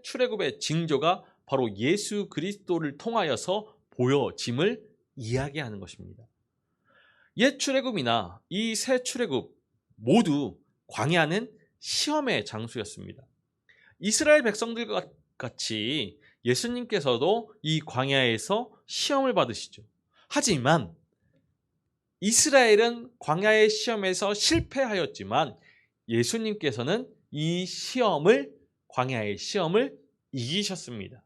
출애굽의 징조가 바로 예수 그리스도를 통하여서 보여짐을 이야기하는 것입니다. 옛 출애굽이나 이 새 출애굽 모두 광야는 시험의 장소였습니다. 이스라엘 백성들과 같이 예수님께서도 이 광야에서 시험을 받으시죠. 하지만 이스라엘은 광야의 시험에서 실패하였지만 예수님께서는 이 광야의 시험을 이기셨습니다.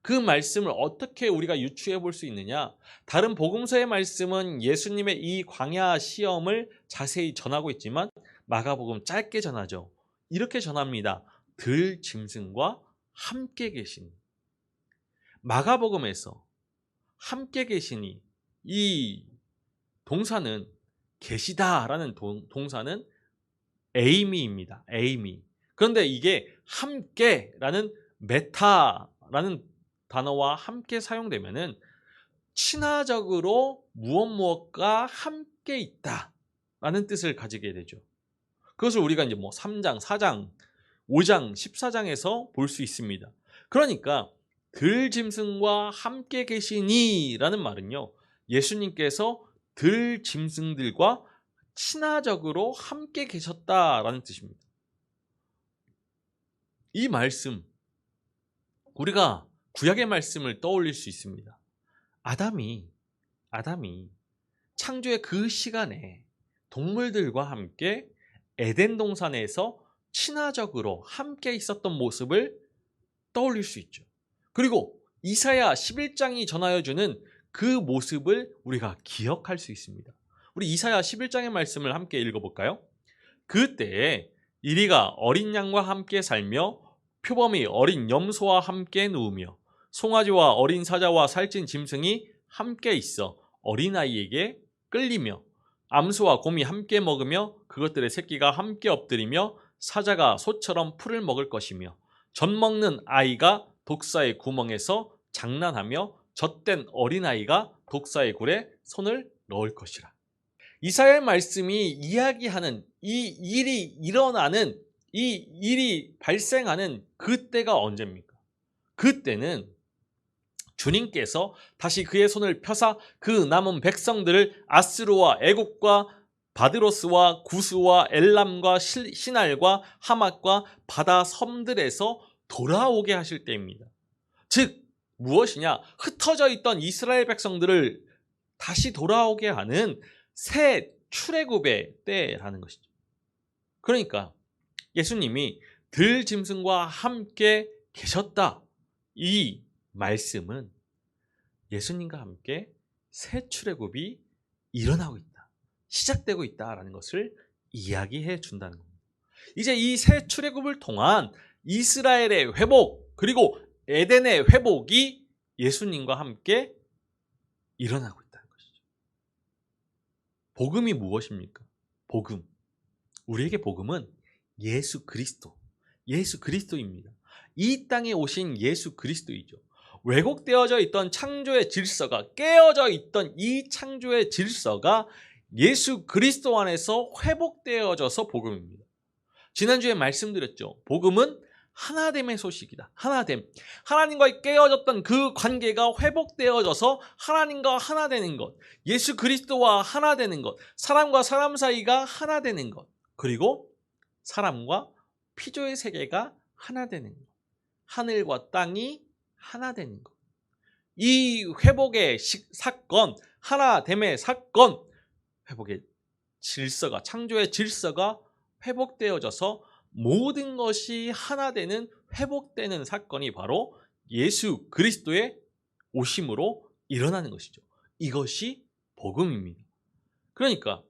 그 말씀을 어떻게 우리가 유추해 볼 수 있느냐? 다른 복음서의 말씀은 예수님의 이 광야 시험을 자세히 전하고 있지만 마가복음 짧게 전하죠. 이렇게 전합니다. 들 짐승과 함께 계시니. 마가복음에서 함께 계시니 이 동사는 계시다라는 동사는 에이미입니다. 에이미. 그런데 이게 함께라는 메타라는 단어와 함께 사용되면은 친화적으로 무엇과 함께 있다라는 뜻을 가지게 되죠. 그것을 우리가 이제 3장, 4장, 5장, 14장에서 볼 수 있습니다. 그러니까 들짐승과 함께 계시니라는 말은요. 예수님께서 들짐승들과 친화적으로 함께 계셨다라는 뜻입니다. 이 말씀 우리가 구약의 말씀을 떠올릴 수 있습니다. 아담이 창조의 그 시간에 동물들과 함께 에덴 동산에서 친화적으로 함께 있었던 모습을 떠올릴 수 있죠. 그리고 이사야 11장이 전하여주는 그 모습을 우리가 기억할 수 있습니다. 우리 이사야 11장의 말씀을 함께 읽어볼까요? 그때에 이리가 어린 양과 함께 살며 표범이 어린 염소와 함께 누우며 송아지와 어린 사자와 살찐 짐승이 함께 있어 어린아이에게 끌리며 암소와 곰이 함께 먹으며 그것들의 새끼가 함께 엎드리며 사자가 소처럼 풀을 먹을 것이며 젖 먹는 아이가 독사의 구멍에서 장난하며 젖된 어린아이가 독사의 굴에 손을 넣을 것이라. 이사야의 말씀이 이야기하는 이 일이 발생하는 그때가 언제입니까? 그때는 주님께서 다시 그의 손을 펴사 그 남은 백성들을 아스루와 애국과 바드로스와 구스와 엘람과 시날과 하맛과 바다 섬들에서 돌아오게 하실 때입니다. 즉 무엇이냐? 흩어져 있던 이스라엘 백성들을 다시 돌아오게 하는 새 출애굽의 때라는 것이죠. 그러니까 예수님이 들짐승과 함께 계셨다. 이 말씀은 예수님과 함께 새 출애굽이 일어나고 있다. 시작되고 있다라는 것을 이야기해 준다는 겁니다. 이제 이 새 출애굽을 통한 이스라엘의 회복 그리고 에덴의 회복이 예수님과 함께 일어나고 있다는 것이죠. 복음이 무엇입니까? 복음, 우리에게 복음은 예수 그리스도입니다. 이 땅에 오신 예수 그리스도이죠. 왜곡되어져 있던 창조의 질서가, 깨어져 있던 이 창조의 질서가 예수 그리스도 안에서 회복되어져서 복음입니다. 지난주에 말씀드렸죠. 복음은 하나됨의 소식이다. 하나됨. 하나님과 깨어졌던 그 관계가 회복되어져서 하나님과 하나 되는 것. 예수 그리스도와 하나 되는 것. 사람과 사람 사이가 하나 되는 것. 그리고 사람과 피조의 세계가 하나 되는 것. 하늘과 땅이 하나 되는 것. 이 회복의 사건, 하나됨의 사건, 회복의 질서가, 창조의 질서가 회복되어져서 모든 것이 하나 되는, 회복되는 사건이 바로 예수 그리스도의 오심으로 일어나는 것이죠. 이것이 복음입니다. 그러니까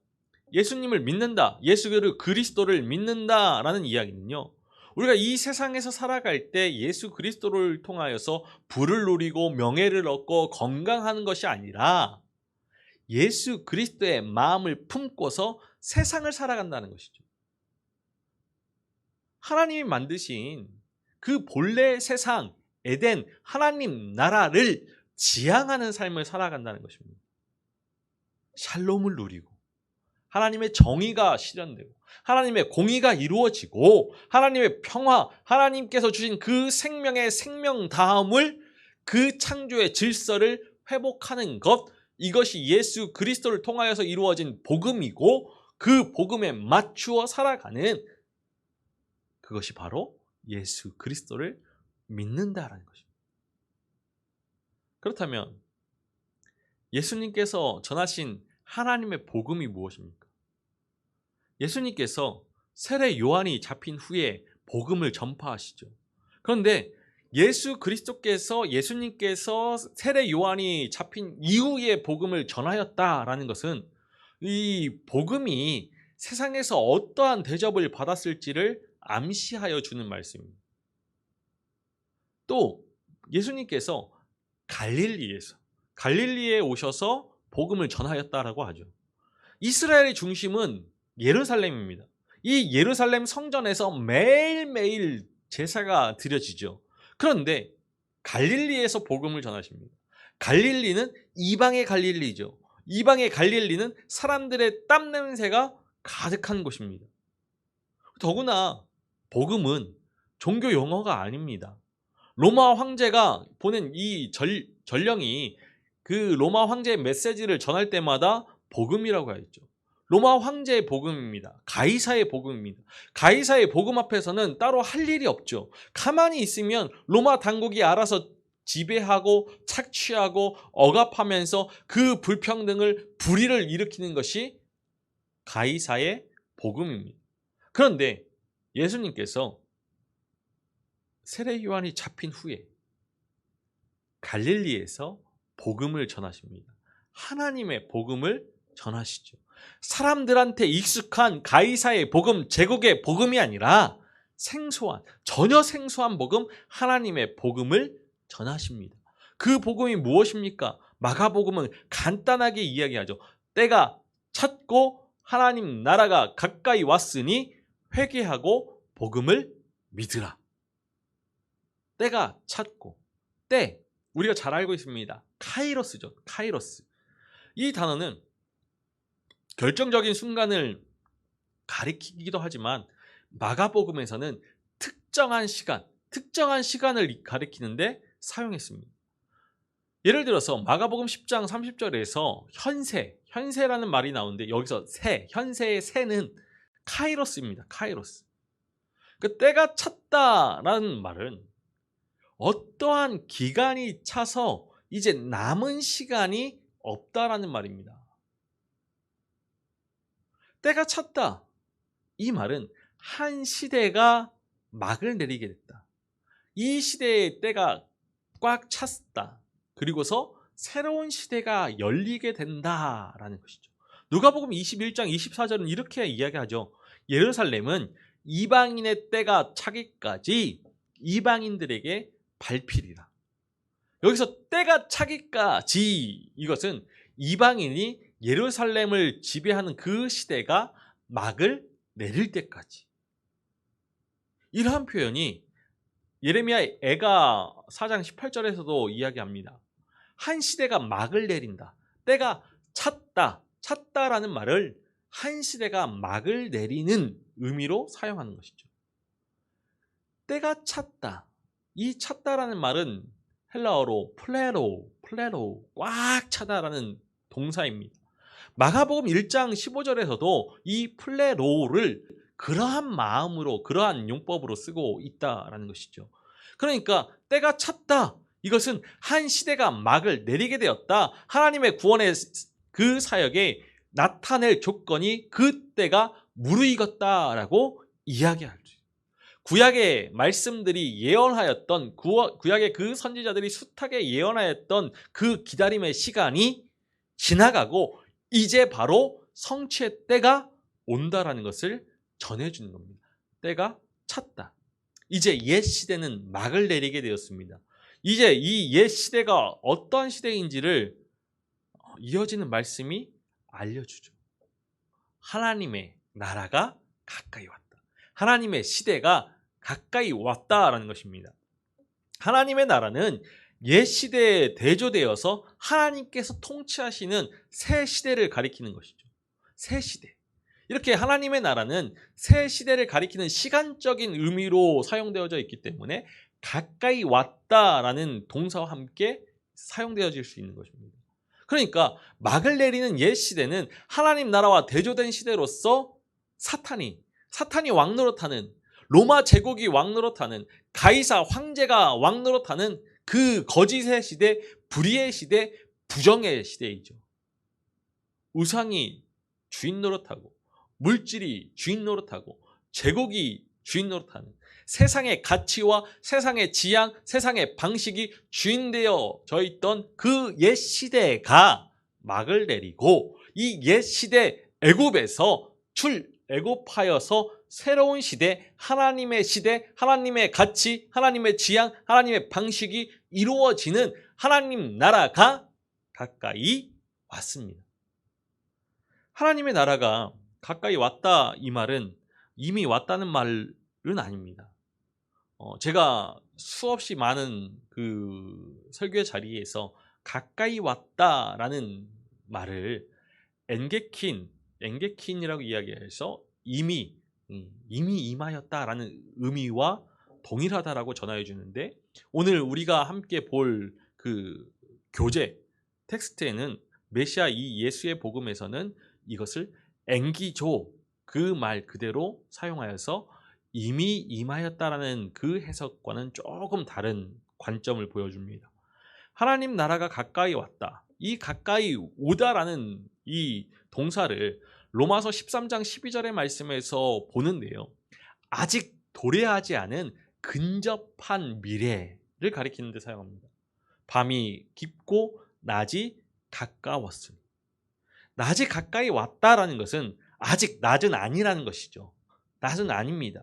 예수님을 믿는다, 예수 그리스도를 믿는다라는 이야기는요, 우리가 이 세상에서 살아갈 때 예수 그리스도를 통하여서 부를 누리고 명예를 얻고 건강하는 것이 아니라 예수 그리스도의 마음을 품고서 세상을 살아간다는 것이죠. 하나님이 만드신 그 본래 세상, 에덴, 하나님 나라를 지향하는 삶을 살아간다는 것입니다. 샬롬을 누리고 하나님의 정의가 실현되고 하나님의 공의가 이루어지고 하나님의 평화, 하나님께서 주신 그 생명의 생명다움을, 그 창조의 질서를 회복하는 것, 이것이 예수 그리스도를 통하여서 이루어진 복음이고 그 복음에 맞추어 살아가는, 그것이 바로 예수 그리스도를 믿는다라는 것입니다. 그렇다면 예수님께서 전하신 하나님의 복음이 무엇입니까? 예수님께서 세례 요한이 잡힌 후에 복음을 전파하시죠. 그런데 예수님께서 세례 요한이 잡힌 이후에 복음을 전하였다라는 것은 이 복음이 세상에서 어떠한 대접을 받았을지를 암시하여 주는 말씀입니다. 또 예수님께서 갈릴리에 오셔서 복음을 전하였다라고 하죠. 이스라엘의 중심은 예루살렘입니다. 이 예루살렘 성전에서 매일매일 제사가 드려지죠. 그런데 갈릴리에서 복음을 전하십니다. 갈릴리는 이방의 갈릴리죠. 이방의 갈릴리는 사람들의 땀 냄새가 가득한 곳입니다. 더구나 복음은 종교 용어가 아닙니다. 로마 황제가 보낸 이 전령이 그 로마 황제의 메시지를 전할 때마다 복음이라고 하였죠. 로마 황제의 복음입니다. 가이사의 복음입니다. 가이사의 복음 앞에서는 따로 할 일이 없죠. 가만히 있으면 로마 당국이 알아서 지배하고 착취하고 억압하면서 그 불평등을, 불의를 일으키는 것이 가이사의 복음입니다. 그런데 예수님께서 세례 요한이 잡힌 후에 갈릴리에서 복음을 전하십니다. 하나님의 복음을 전하시죠. 사람들한테 익숙한 가이사의 복음, 제국의 복음이 아니라 전혀 생소한 복음, 하나님의 복음을 전하십니다. 그 복음이 무엇입니까? 마가복음은 간단하게 이야기하죠. 때가 찼고 하나님 나라가 가까이 왔으니 회개하고 복음을 믿으라. 때가 찼고, 우리가 잘 알고 있습니다. 카이로스죠. 카이로스. 이 단어는 결정적인 순간을 가리키기도 하지만 마가복음에서는 특정한 시간을 가리키는데 사용했습니다. 예를 들어서 마가복음 10장 30절에서 현세라는 말이 나오는데 여기서 현세의 세는 카이로스입니다. 카이로스. 그 때가 찼다라는 말은 어떠한 기간이 차서 이제 남은 시간이 없다라는 말입니다. 때가 찼다. 이 말은 한 시대가 막을 내리게 됐다. 이 시대의 때가 꽉 찼다. 그리고서 새로운 시대가 열리게 된다라는 것이죠. 누가복음 21장 24절은 이렇게 이야기하죠. 예루살렘은 이방인의 때가 차기까지 이방인들에게 밟히리라. 여기서 때가 차기까지, 이것은 이방인이 예루살렘을 지배하는 그 시대가 막을 내릴 때까지. 이러한 표현이 예레미야 애가 4장 18절에서도 이야기합니다. 한 시대가 막을 내린다. 때가 찼다. 찼다라는 말을 한 시대가 막을 내리는 의미로 사용하는 것이죠. 때가 찼다. 이 찼다라는 말은 헬라어로 플레로, 꽉 차다라는 동사입니다. 마가복음 1장 15절에서도 이 플레로를 그러한 마음으로, 그러한 용법으로 쓰고 있다라는 것이죠. 그러니까 때가 찼다. 이것은 한 시대가 막을 내리게 되었다. 하나님의 구원의 그 사역에 나타낼 조건이 그때가 무르익었다라고 이야기할 수 있어요. 구약의 말씀들이 예언하였던, 구약의 그 선지자들이 숱하게 예언하였던 그 기다림의 시간이 지나가고 이제 바로 성취의 때가 온다라는 것을 전해주는 겁니다. 때가 찼다. 이제 옛 시대는 막을 내리게 되었습니다. 이제 이 옛 시대가 어떠한 시대인지를 이어지는 말씀이 알려주죠. 하나님의 나라가 가까이 왔다. 하나님의 시대가 가까이 왔다라는 것입니다. 하나님의 나라는 옛 시대에 대조되어서 하나님께서 통치하시는 새 시대를 가리키는 것이죠. 새 시대. 이렇게 하나님의 나라는 새 시대를 가리키는 시간적인 의미로 사용되어져 있기 때문에 가까이 왔다라는 동사와 함께 사용되어질 수 있는 것입니다. 그러니까 막을 내리는 옛 시대는 하나님 나라와 대조된 시대로서 사탄이 왕노릇하는, 로마 제국이 왕노릇하는, 가이사 황제가 왕노릇하는 그 거짓의 시대, 불의의 시대, 부정의 시대이죠. 우상이 주인 노릇하고, 물질이 주인 노릇하고, 제국이 주인 노릇하는, 세상의 가치와 세상의 지향, 세상의 방식이 주인되어져 있던 그 옛 시대가 막을 내리고, 이 옛 시대 애굽에서 애굽하여서 새로운 시대, 하나님의 가치, 하나님의 지향, 하나님의 방식이 이루어지는 하나님 나라가 가까이 왔습니다. 하나님의 나라가 가까이 왔다, 이 말은 이미 왔다는 말은 아닙니다. 제가 수없이 많은 그 설교의 자리에서 가까이 왔다라는 말을 엔게킨이라고 이야기해서 이미 임하였다라는 의미와 동일하다라고 전하여 주는데, 오늘 우리가 함께 볼 그 교재 텍스트에는 메시아 이 예수의 복음에서는 이것을 엔기조, 그 말 그대로 사용하여서 이미 임하였다라는 그 해석과는 조금 다른 관점을 보여줍니다. 하나님 나라가 가까이 왔다. 이 가까이 오다라는 이 동사를 로마서 13장 12절의 말씀에서 보는데요. 아직 도래하지 않은 근접한 미래를 가리키는 데 사용합니다. 밤이 깊고 낮이 가까웠으니. 낮이 가까이 왔다라는 것은 아직 낮은 아니라는 것이죠. 낮은 아닙니다.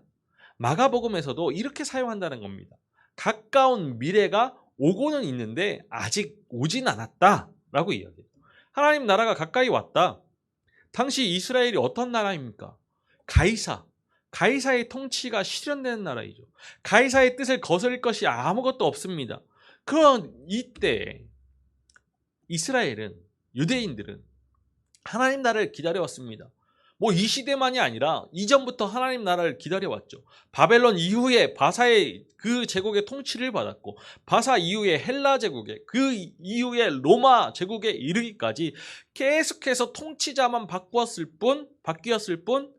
마가복음에서도 이렇게 사용한다는 겁니다. 가까운 미래가 오고는 있는데 아직 오진 않았다라고 이야기해요. 하나님 나라가 가까이 왔다. 당시 이스라엘이 어떤 나라입니까? 가이사의 통치가 실현되는 나라이죠. 가이사의 뜻을 거스릴 것이 아무것도 없습니다. 그런 이때 이스라엘은, 유대인들은 하나님 나라를 기다려왔습니다. 이 시대만이 아니라 이전부터 하나님 나라를 기다려왔죠. 바벨론 이후에 바사의 그 제국의 통치를 받았고, 바사 이후에 헬라 제국의, 그 이후에 로마 제국에 이르기까지 계속해서 통치자만 바뀌었을 뿐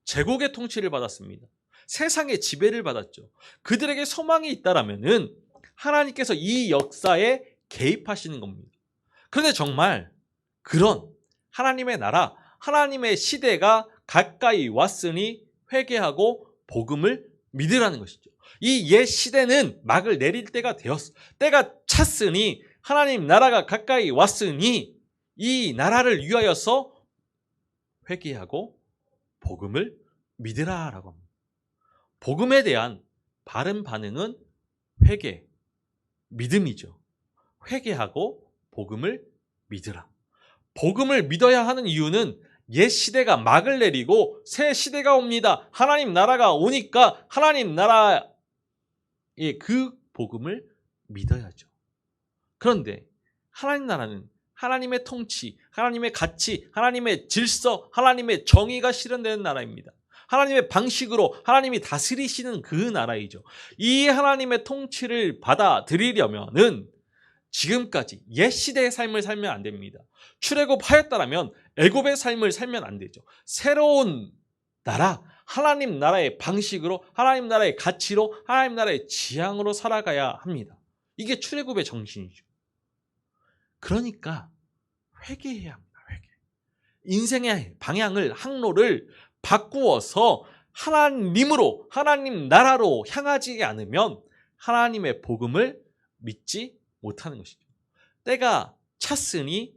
제국의 통치를 받았습니다. 세상의 지배를 받았죠. 그들에게 소망이 있다라면은 하나님께서 이 역사에 개입하시는 겁니다. 그런데 정말 그런 하나님의 나라, 하나님의 시대가 가까이 왔으니 회개하고 복음을 믿으라는 것이죠. 이 옛 시대는 막을 내릴 때가 때가 찼으니, 하나님 나라가 가까이 왔으니 이 나라를 위하여서 회개하고 복음을 믿으라라고 합니다. 복음에 대한 바른 반응은 회개, 믿음이죠. 회개하고 복음을 믿으라. 복음을 믿어야 하는 이유는 옛 시대가 막을 내리고 새 시대가 옵니다. 하나님 나라가 오니까 하나님 나라의 그 복음을 믿어야죠. 그런데 하나님 나라는 하나님의 통치, 하나님의 가치, 하나님의 질서, 하나님의 정의가 실현되는 나라입니다. 하나님의 방식으로 하나님이 다스리시는 그 나라이죠. 이 하나님의 통치를 받아들이려면은 지금까지 옛 시대의 삶을 살면 안 됩니다. 출애굽하였다라면 애굽의 삶을 살면 안 되죠. 새로운 나라, 하나님 나라의 방식으로, 하나님 나라의 가치로, 하나님 나라의 지향으로 살아가야 합니다. 이게 출애굽의 정신이죠. 그러니까 회개해야 합니다. 회개. 인생의 방향을, 항로를 바꾸어서 하나님으로, 하나님 나라로 향하지 않으면 하나님의 복음을 믿지 못하는 것이죠. 때가 찼으니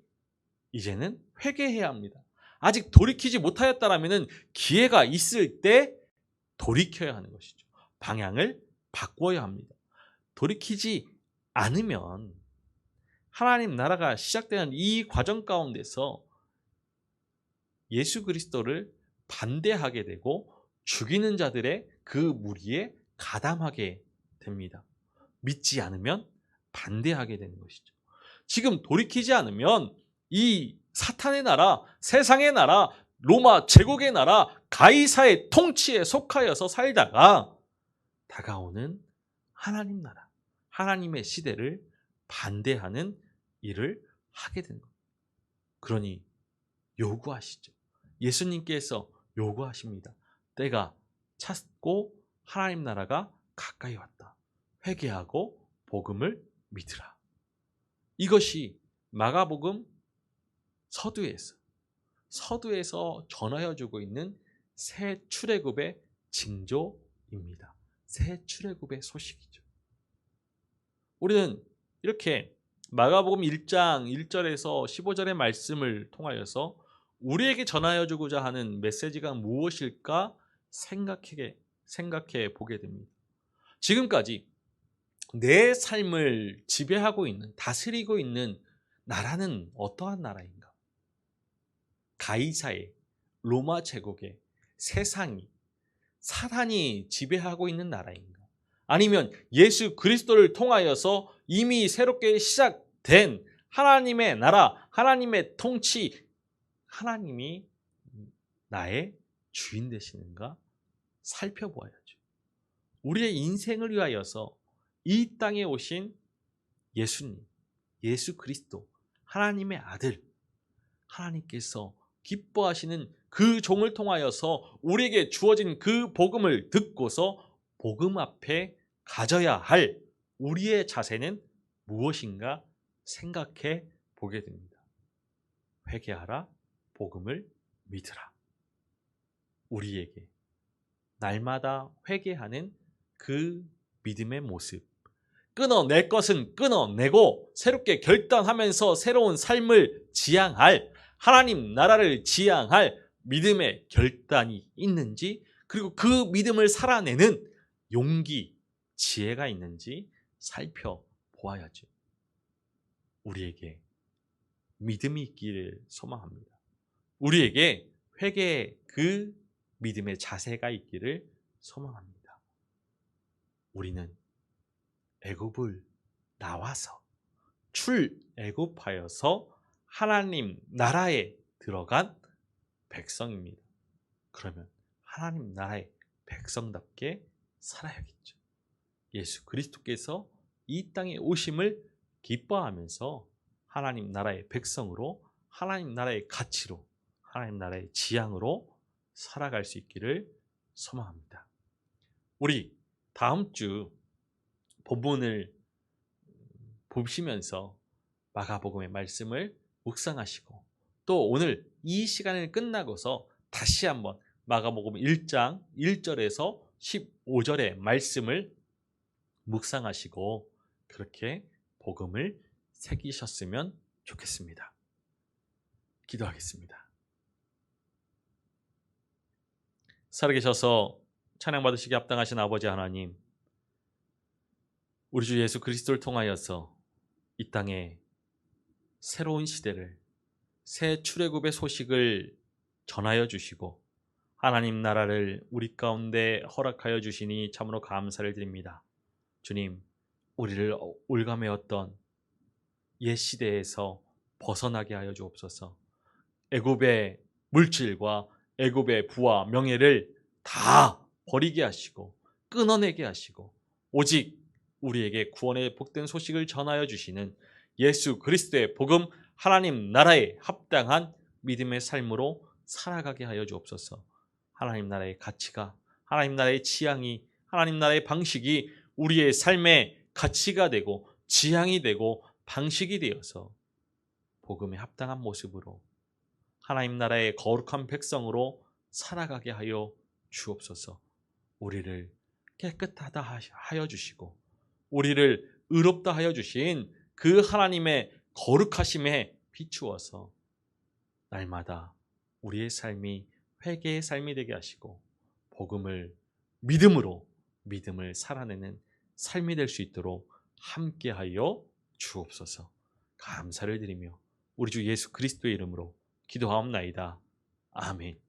이제는 회개해야 합니다. 아직 돌이키지 못하였다라면 기회가 있을 때 돌이켜야 하는 것이죠. 방향을 바꿔야 합니다. 돌이키지 않으면 하나님 나라가 시작되는 이 과정 가운데서 예수 그리스도를 반대하게 되고 죽이는 자들의 그 무리에 가담하게 됩니다. 믿지 않으면 반대하게 되는 것이죠. 지금 돌이키지 않으면 이 사탄의 나라, 세상의 나라, 로마 제국의 나라, 가이사의 통치에 속하여서 살다가 다가오는 하나님 나라, 하나님의 시대를 반대하는 일을 하게 되는 겁니다. 그러니 요구하시죠. 예수님께서 요구하십니다. 때가 찼고 하나님 나라가 가까이 왔다. 회개하고 복음을 믿으라. 이것이 마가복음 서두에서 전하여 주고 있는 새 출애굽의 징조입니다. 새 출애굽의 소식이죠. 우리는 이렇게 마가복음 1장 1절에서 15절의 말씀을 통하여서 우리에게 전하여 주고자 하는 메시지가 무엇일까 생각해 보게 됩니다. 지금까지 내 삶을 지배하고 있는, 다스리고 있는 나라는 어떠한 나라인가? 가이사의, 로마 제국의, 세상이, 사탄이 지배하고 있는 나라인가? 아니면 예수 그리스도를 통하여서 이미 새롭게 시작된 하나님의 나라, 하나님의 통치, 하나님이 나의 주인 되시는가 살펴보아야죠. 우리의 인생을 위하여서 이 땅에 오신 예수님, 예수 그리스도, 하나님의 아들, 하나님께서 기뻐하시는 그 종을 통하여서 우리에게 주어진 그 복음을 듣고서 복음 앞에 가져야 할 우리의 자세는 무엇인가 생각해 보게 됩니다. 회개하라, 복음을 믿으라. 우리에게 날마다 회개하는 그 믿음의 모습, 끊어낼 것은 끊어내고 새롭게 결단하면서 새로운 삶을 지향할, 하나님 나라를 지향할 믿음의 결단이 있는지, 그리고 그 믿음을 살아내는 용기, 지혜가 있는지 살펴보아야죠. 우리에게 믿음이 있기를 소망합니다. 우리에게 회개의 그 믿음의 자세가 있기를 소망합니다. 우리는 애굽을 나와서 출애굽하여서 하나님 나라에 들어간 백성입니다. 그러면 하나님 나라의 백성답게 살아야겠죠. 예수 그리스도께서 이 땅에 오심을 기뻐하면서 하나님 나라의 백성으로, 하나님 나라의 가치로, 하나님 나라의 지향으로 살아갈 수 있기를 소망합니다. 우리 다음 주 본문을 보시면서 마가복음의 말씀을 묵상하시고, 또 오늘 이 시간을 끝나고서 다시 한번 마가복음 1장 1절에서 15절의 말씀을 묵상하시고 그렇게 복음을 새기셨으면 좋겠습니다. 기도하겠습니다. 살아계셔서 찬양받으시기 합당하신 아버지 하나님, 우리 주 예수 그리스도를 통하여서 이 땅에 새로운 시대를, 새 출애굽의 소식을 전하여 주시고 하나님 나라를 우리 가운데 허락하여 주시니 참으로 감사를 드립니다. 주님, 우리를 올가매었던 옛 시대에서 벗어나게 하여 주옵소서. 애굽의 물질과 애굽의 부와 명예를 다 버리게 하시고 끊어내게 하시고 오직 우리에게 구원의 복된 소식을 전하여 주시는 예수 그리스도의 복음, 하나님 나라에 합당한 믿음의 삶으로 살아가게 하여 주옵소서. 하나님 나라의 가치가, 하나님 나라의 취향이, 하나님 나라의 방식이 우리의 삶의 가치가 되고 지향이 되고 방식이 되어서 복음에 합당한 모습으로 하나님 나라의 거룩한 백성으로 살아가게 하여 주옵소서. 우리를 깨끗하다 하여 주시고 우리를 의롭다 하여 주신 그 하나님의 거룩하심에 비추어서 날마다 우리의 삶이 회개의 삶이 되게 하시고 복음을 믿음을 살아내는 삶이 될 수 있도록 함께하여 주옵소서. 감사를 드리며 우리 주 예수 그리스도의 이름으로 기도하옵나이다. 아멘.